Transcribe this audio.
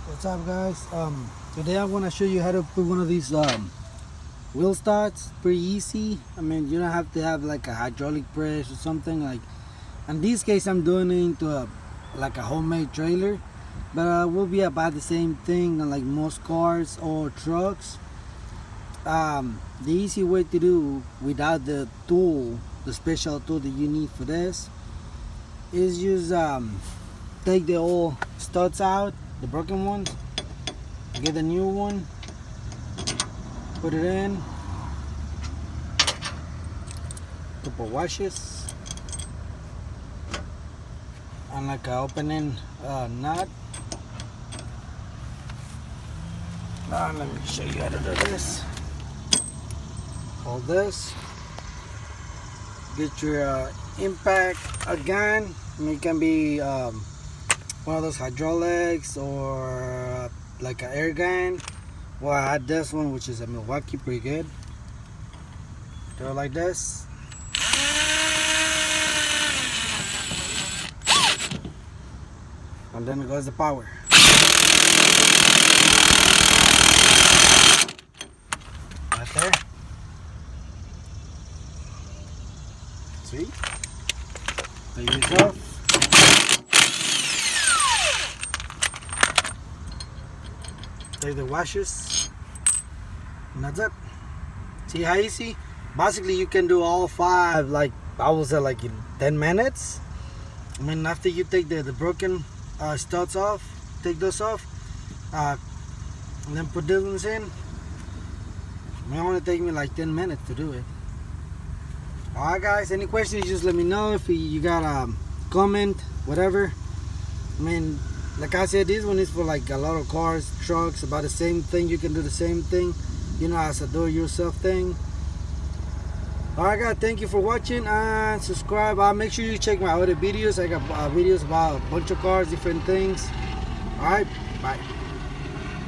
What's up, guys? Today I'm gonna show you how to put one of these wheel starts. Pretty easy. I mean, you don't have to have like a hydraulic press or something. Like in this case, I'm doing it into a homemade trailer, but will be about the same thing on like most cars or trucks. The easy way to do without the tool, the special tool that you need for this, is just take the old studs out, the broken ones, get a new one, put it in, couple washes, and like a opening nut. Now let me show you how to do this. Hold this, get your impact again. I mean, it can be one of those hydraulics or like an air gun. Well, I had this one, which is a Milwaukee, pretty good. Do it like this. And then it goes the power. Right there. See? Take this off. Take the washes. And that's it. See how easy? Basically, you can do all five, like I would say, like in 10 minutes. I mean, after you take the broken studs off, take those off, and then put these ones in. It only take me like 10 minutes to do it. Alright, guys, any questions, just let me know. If you got a comment, whatever. I mean, like I said, this one is for like a lot of cars, trucks, about the same thing. You can do the same thing, you know, as a do-it-yourself thing. Alright, guys, thank you for watching, and subscribe. Make sure you check my other videos. I got videos about a bunch of cars, different things. Alright, bye.